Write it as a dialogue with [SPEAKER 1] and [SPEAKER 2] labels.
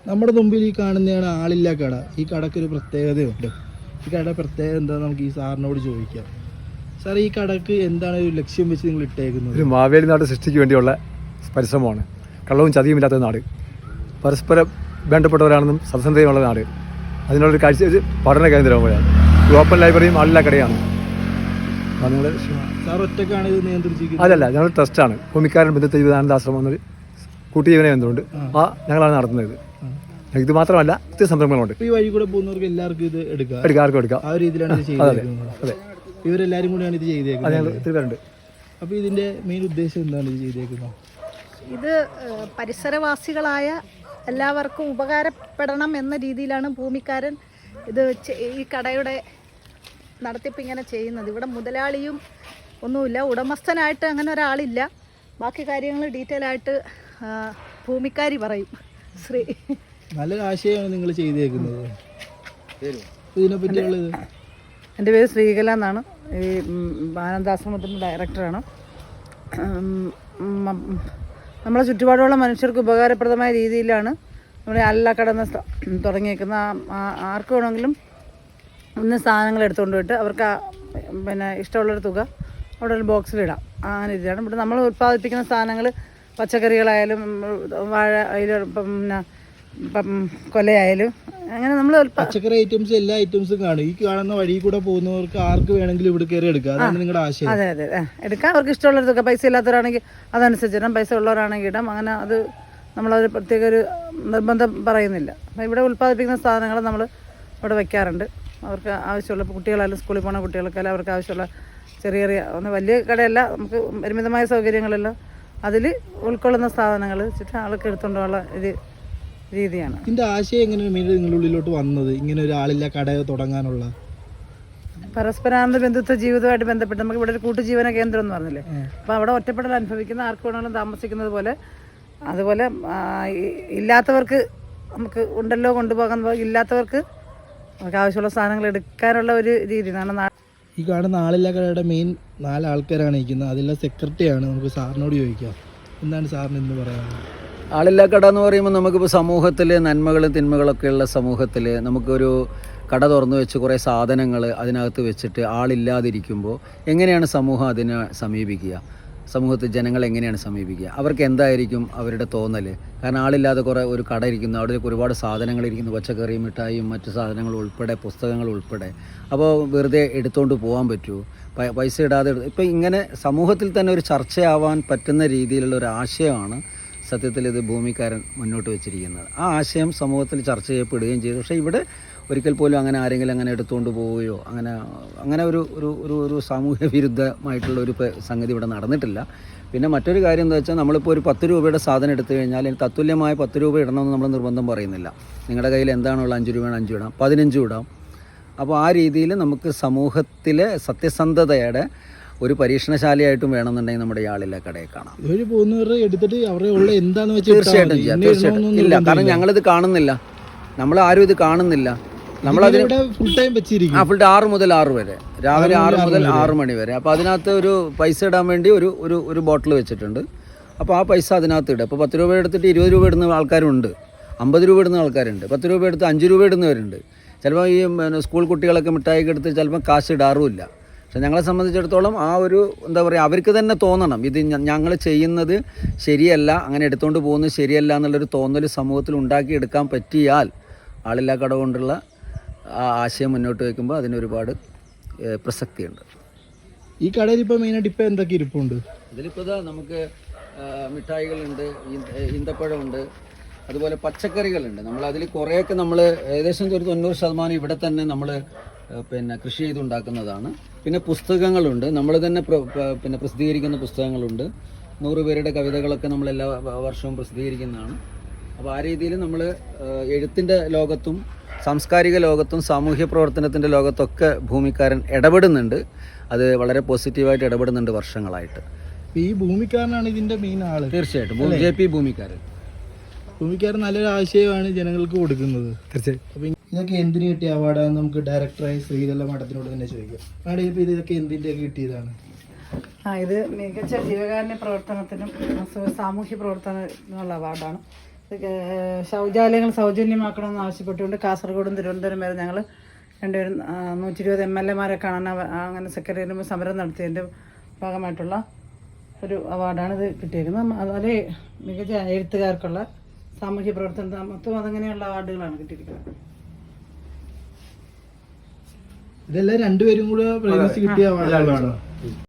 [SPEAKER 1] നമ്മുടെ മുമ്പിൽ ഈ കാണുന്നതാണ് ആളില്ല കട. ഈ കടക്കൊരു പ്രത്യേകതയുണ്ട്. ഈ കട പ്രത്യേകത എന്താണെന്ന് നമുക്ക് ഈ സാറിനോട് ചോദിക്കാം. സാർ, ഈ കടക്ക് എന്താണ് ഒരു ലക്ഷ്യം വെച്ച് നിങ്ങൾ ഇട്ടേക്കുന്നത്?
[SPEAKER 2] ഒരു മാവേലി നാട് സൃഷ്ടിക്ക് വേണ്ടിയുള്ള പരിശ്രമമാണ്. കള്ളവും ചതിയുമില്ലാത്ത നാട്, പരസ്പരം ബന്ധപ്പെട്ടവരാണെന്നും സത്യസന്ധതയുമുള്ള നാട്, അതിനുള്ളൊരു കാഴ്ച ഒരു പഠന കേന്ദ്രമാണ്. ഒരു ഓപ്പൺ ലൈബ്രറിയും ആളില്ല കടയാണ്.
[SPEAKER 1] സാർ ഒറ്റക്കാണ് ഇത് നിയന്ത്രിച്ചിരിക്കുന്നത്?
[SPEAKER 2] അതല്ല, ഞങ്ങൾ ട്രസ്റ്റാണ്. ഭൂമിക്കാരൻ ബന്ധുത്വ ജീവിതാനന്ദാശ്രമം എന്നൊരു കൂട്ടുജീവന കേന്ദ്രമുണ്ട്. ഞങ്ങളാണ് നടത്തുന്നത്. ഇത് മാത്രമല്ല, ഇത് സംരംഭങ്ങളുണ്ട്.
[SPEAKER 1] ഈ വഴി കൂടെ പോകുന്നവർക്ക് എല്ലാവർക്കും ഇത് എടുക്കാം,
[SPEAKER 2] ആർക്കും എടുക്കാം.
[SPEAKER 1] ആ ഒരു രീതിയിലാണ് ഇത് ചെയ്തേക്കുന്നത്.
[SPEAKER 2] അതെ,
[SPEAKER 1] ഇവരെല്ലാരും കൂടിയാണ് ഇത് ചെയ്തേക്കുന്നത്.
[SPEAKER 2] ഞങ്ങൾ ഇത്തിരി.
[SPEAKER 1] അപ്പോൾ ഇതിന്റെ മെയിൻ ഉദ്ദേശം എന്താണ് ഇത് ചെയ്തേക്കുന്നത്?
[SPEAKER 3] ഇത് പരിസരവാസികളായ എല്ലാവർക്കും ഉപകാരപ്പെടണം എന്ന രീതിയിലാണ് ഭൂമിക്കാരൻ ഇത് ഈ കടയുടെ നടത്തിപ്പ് ഇങ്ങനെ ചെയ്യുന്നത്. ഇവിടെ മുതലാളിയും ഒന്നുമില്ല, ഉടമസ്ഥനായിട്ട് അങ്ങനെ ഒരാളില്ല. ബാക്കി കാര്യങ്ങൾ ഡീറ്റെയിൽ ആയിട്ട് ഭൂമിക്കാരി പറയും. ശ്രീ,
[SPEAKER 1] നല്ലൊരു ആശയമാണ് നിങ്ങൾ ചെയ്തേക്കുന്നത്. ഇതിനെ പറ്റിയുള്ളത്?
[SPEAKER 4] എൻ്റെ പേര് ശ്രീകല എന്നാണ്. ഈ ആനന്ദാശ്രമത്തിൻ്റെ ഡയറക്ടറാണ്. നമ്മളെ ചുറ്റുപാടുള്ള മനുഷ്യർക്ക് ഉപകാരപ്രദമായ രീതിയിലാണ് നമ്മുടെ അല്ല കടന്ന് തുടങ്ങിയേക്കുന്ന. ആർക്ക് വേണമെങ്കിലും ഇന്ന് സാധനങ്ങൾ എടുത്തുകൊണ്ട് പോയിട്ട് അവർക്ക് ഇഷ്ടമുള്ളൊരു തുക അവിടെ ഒരു ബോക്സിലിടാം. ആ രീതിയാണ് ഇവിടെ നമ്മൾ ഉൽപ്പാദിപ്പിക്കുന്ന സാധനങ്ങൾ. പച്ചക്കറികളായാലും വാഴ ആയാലും കൊലയായാലും അങ്ങനെ നമ്മൾ
[SPEAKER 1] പച്ചക്കറി ഐറ്റംസ് എല്ലാ ഐറ്റംസും കാണും. ഈ കാണുന്ന വഴി കൂടെ പോകുന്നവർക്ക് ആർക്ക് വേണമെങ്കിലും ഇവിടെ കയറി എടുക്കാം. അതാണ് നിങ്ങളുടെ ആശയം?
[SPEAKER 4] അതെ അതെ, എടുക്കാം. അവർക്ക് ഇഷ്ടമുള്ളൊരു തുക. പൈസ ഇല്ലാത്തവരാണെങ്കിൽ അതനുസരിച്ച് ഇടാം, പൈസ ഉള്ളവരാണെങ്കിൽ ഇടാം. അങ്ങനെ അത് നമ്മളൊരു പ്രത്യേക ഒരു നിർബന്ധം പറയുന്നില്ല. അപ്പം ഇവിടെ ഉൽപ്പാദിപ്പിക്കുന്ന സാധനങ്ങൾ നമ്മൾ ഇവിടെ വയ്ക്കാറുണ്ട്. അവർക്ക് ആവശ്യമുള്ള കുട്ടികളായാലും സ്കൂളിൽ പോകുന്ന കുട്ടികൾക്കായാലും അവർക്ക് ആവശ്യമുള്ള ചെറിയ ചെറിയ വലിയ കടയല്ല, നമുക്ക് പരിമിതമായ സൗകര്യങ്ങളെല്ലാം അതിൽ ഉൾക്കൊള്ളുന്ന സാധനങ്ങൾ വെച്ചിട്ട് ആൾക്ക് എടുത്തുകൊണ്ടുള്ള ഒരു രീതിയാണ്.
[SPEAKER 1] ഇതിൻ്റെ ആശയം എങ്ങനെയാണ് മെയിൻ നിങ്ങളുടെ ഉള്ളിലോട്ട് വന്നത്, ഇങ്ങനെ ഒരു ആളില്ല കട തുടങ്ങാനുള്ള?
[SPEAKER 4] പരസ്പരാനന്ദ ബന്ധുത്വ ജീവിതമായിട്ട് ബന്ധപ്പെട്ട് നമുക്ക് ഇവിടെ ഒരു കൂട്ടുജീവന കേന്ദ്രം എന്ന് പറഞ്ഞില്ലേ. അപ്പോൾ അവിടെ ഒറ്റപ്പെടൽ അനുഭവിക്കുന്ന ആർക്ക് വേണമെങ്കിലും താമസിക്കുന്നത് പോലെ, അതുപോലെ ഇല്ലാത്തവർക്ക് നമുക്ക് ഉണ്ടല്ലോ കൊണ്ടുപോകാൻ, ഇല്ലാത്തവർക്ക് നമുക്ക് ആവശ്യമുള്ള സാധനങ്ങൾ എടുക്കാനുള്ള ഒരു രീതിയാണ്.
[SPEAKER 1] ഈ കാണുന്ന ആളില്ല കടയുടെ മെയിൻ 4 ആൾക്കാരാണ് ഇരിക്കുന്നത്. അതിലുള്ള സെക്രട്ടറിയാണ്. നമുക്ക് സാറിനോട് ചോദിക്കാം, എന്താണ് സാറിന് ഇന്ന് പറയാനുള്ളത്?
[SPEAKER 5] ആളില്ല കട എന്ന് പറയുമ്പോൾ നമുക്കിപ്പോൾ സമൂഹത്തിൽ നന്മകളും തിന്മകളൊക്കെയുള്ള സമൂഹത്തിൽ നമുക്കൊരു കട തുറന്നു വെച്ച് കുറേ സാധനങ്ങൾ അതിനകത്ത് വെച്ചിട്ട് ആളില്ലാതിരിക്കുമ്പോൾ എങ്ങനെയാണ് സമൂഹം അതിനെ സമീപിക്കുക? സമൂഹത്തിൽ ജനങ്ങൾ എങ്ങനെയാണ് സമീപിക്കുക? അവർക്ക് എന്തായിരിക്കും അവരുടെ തോന്നൽ? കാരണം ആളില്ലാതെ ഒരു കട ഇരിക്കുന്നു, അവിടെ ഒരുപാട് സാധനങ്ങൾ ഇരിക്കുന്നു, പച്ചക്കറി, മിഠായിയും മറ്റു സാധനങ്ങൾ ഉൾപ്പെടെ, പുസ്തകങ്ങൾ ഉൾപ്പെടെ. അപ്പോൾ വെറുതെ എടുത്തുകൊണ്ട് പോകാൻ പറ്റുമോ? പൈസ ഇടാതെ ഇപ്പം ഇങ്ങനെ സമൂഹത്തിൽ തന്നെ ഒരു ചർച്ചയാവാൻ പറ്റുന്ന രീതിയിലുള്ള ഒരു ആശയമാണ് സത്യത്തിൽ ഇത് ഭൂമിക്കാരൻ മുന്നോട്ട് വെച്ചിരിക്കുന്നത്. ആ ആശയം സമൂഹത്തിൽ ചർച്ച ചെയ്യപ്പെടുകയും ചെയ്തു. പക്ഷേ ഇവിടെ ഒരിക്കൽ പോലും അങ്ങനെ ആരെങ്കിലും അങ്ങനെ എടുത്തുകൊണ്ട് പോവുകയോ അങ്ങനെ ഒരു സാമൂഹ്യ വിരുദ്ധമായിട്ടുള്ള ഒരു സംഗതി ഇവിടെ നടന്നിട്ടില്ല. പിന്നെ മറ്റൊരു കാര്യം എന്താ വെച്ചാൽ, നമ്മളിപ്പോൾ ഒരു 10 രൂപയുടെ സാധനം എടുത്തു കഴിഞ്ഞാൽ തത്തുല്യമായ 10 രൂപ ഇടണമെന്ന് നമ്മൾ നിർബന്ധം പറയുന്നില്ല. നിങ്ങളുടെ കയ്യിൽ എന്താണുള്ള 5 രൂപയാണ് 5 ഇടാം, 15 ഇടാം. അപ്പോൾ ആ രീതിയിൽ നമുക്ക് സമൂഹത്തിലെ സത്യസന്ധതയുടെ ഒരു പരീക്ഷണശാലയായിട്ടും വേണമെന്നുണ്ടെങ്കിൽ നമ്മുടെ ഈ ആളില്ല കടയെ കാണാം. തീർച്ചയായിട്ടും ഇല്ല, കാരണം ഞങ്ങളിത് കാണുന്നില്ല, നമ്മളാരും ഇത് കാണുന്നില്ല. നമ്മളതിന് ഫുൾ ടൈം 6 മുതൽ 6 വരെ, രാവിലെ 6 മുതൽ 6 മണി വരെ. അപ്പോൾ അതിനകത്ത് ഒരു പൈസ ഇടാൻ വേണ്ടി ഒരു ബോട്ടിൽ വെച്ചിട്ടുണ്ട്. അപ്പോൾ ആ പൈസ അതിനകത്ത് ഇടുക. അപ്പോൾ 10 രൂപ എടുത്തിട്ട് 20 രൂപ ഇടുന്ന ആൾക്കാരുണ്ട്, 50 രൂപ ഇടുന്ന ആൾക്കാരുണ്ട്, 10 രൂപ എടുത്ത് 5 രൂപ ഇടുന്നവരുണ്ട്. ചിലപ്പോൾ ഈ സ്കൂൾ കുട്ടികളൊക്കെ മിഠായിക്ക് എടുത്ത് ചിലപ്പോൾ കാശ് ഇടാറുമില്ല. പക്ഷെ ഞങ്ങളെ സംബന്ധിച്ചിടത്തോളം ആ ഒരു എന്താ പറയുക, അവർക്ക് തന്നെ തോന്നണം ഇത് ഞങ്ങൾ ചെയ്യുന്നത് ശരിയല്ല, അങ്ങനെ എടുത്തുകൊണ്ട് പോകുന്നത് ശരിയല്ല എന്നുള്ളൊരു തോന്നൽ സമൂഹത്തിൽ ഉണ്ടാക്കിയെടുക്കാൻ പറ്റിയാൽ ആളില്ലാ കട കൊണ്ടുള്ള ആ ആശയം മുന്നോട്ട് വയ്ക്കുമ്പോൾ അതിനൊരുപാട് പ്രസക്തിയുണ്ട്.
[SPEAKER 1] ഈ കടയിൽ ഇപ്പോൾ മെയിനായിട്ട് ഇപ്പോൾ എന്തൊക്കെ ഇരിപ്പുണ്ട്?
[SPEAKER 5] ഇതിലിപ്പോൾ നമുക്ക് മിഠായികളുണ്ട്, ഈന്തപ്പഴമുണ്ട്, അതുപോലെ പച്ചക്കറികളുണ്ട്. നമ്മളതിൽ കുറേയൊക്കെ നമ്മൾ ഏകദേശം ഒരു 90% ഇവിടെ തന്നെ നമ്മൾ കൃഷി ചെയ്തുണ്ടാക്കുന്നതാണ്. പിന്നെ പുസ്തകങ്ങളുണ്ട്, നമ്മൾ തന്നെ പ്രസിദ്ധീകരിക്കുന്ന പുസ്തകങ്ങളുണ്ട്. 100 പേരുടെ കവിതകളൊക്കെ നമ്മൾ എല്ലാ വർഷവും പ്രസിദ്ധീകരിക്കുന്നതാണ്. അപ്പോൾ ആ രീതിയിൽ നമ്മൾ എഴുത്തിൻ്റെ ലോകത്തും സാംസ്കാരിക ലോകത്തും സാമൂഹ്യ പ്രവർത്തനത്തിൻ്റെ ലോകത്തൊക്കെ ഭൂമിക്കാരൻ ഇടപെടുന്നുണ്ട്. അത് വളരെ പോസിറ്റീവായിട്ട് ഇടപെടുന്നുണ്ട് വർഷങ്ങളായിട്ട്.
[SPEAKER 1] ഈ ഭൂമിക്കാരനാണ് ഇതിൻ്റെ മെയിൻ ആൾ.
[SPEAKER 5] തീർച്ചയായിട്ടും JP ഭൂമിക്കാരൻ
[SPEAKER 1] നല്ലൊരു ആശയമാണ് ജനങ്ങൾക്ക് കൊടുക്കുന്നത്. തീർച്ചയായും. അപ്പം ഇതൊക്കെ എന്തിനു കിട്ടിയ അവാർഡാണെന്ന് നമുക്ക് ഡയറക്ടറായ ശ്രീകല മാഡത്തിനോട് തന്നെ ചോദിക്കാം. മാഡം, ഇപ്പോൾ ഇതൊക്കെ എന്തിൻ്റെയൊക്കെ കിട്ടിയതാണ്?
[SPEAKER 4] ഇത് മികച്ച ജീവകാരുണ്യ പ്രവർത്തനത്തിനും സാമൂഹ്യ പ്രവർത്തനത്തിനുള്ള അവാർഡാണ്. ശൗചാലയങ്ങൾ സൗജന്യമാക്കണമെന്ന് ആവശ്യപ്പെട്ടുകൊണ്ട് കാസർഗോഡും തിരുവനന്തപുരം വരെ ഞങ്ങൾ രണ്ടുപേരും 120 MLA കാണാൻ അങ്ങനെ സെക്രട്ടേറിയറ്റ് സമരം നടത്തിയതിൻ്റെ ഭാഗമായിട്ടുള്ള ഒരു അവാർഡാണ് ഇത് കിട്ടിയിരിക്കുന്നത്. അതുപോലെ മികച്ച എഴുത്തുകാർക്കുള്ള സാമൂഹ്യ പ്രവർത്തനം മൊത്തം അതങ്ങനെയുള്ള അവാർഡുകളാണ് കിട്ടിയിരിക്കുന്നത്.
[SPEAKER 1] ഇതെല്ലാം രണ്ടുപേരും കൂടെ പ്രൈവസി കിട്ടിയ അവാർഡുകളാണ്.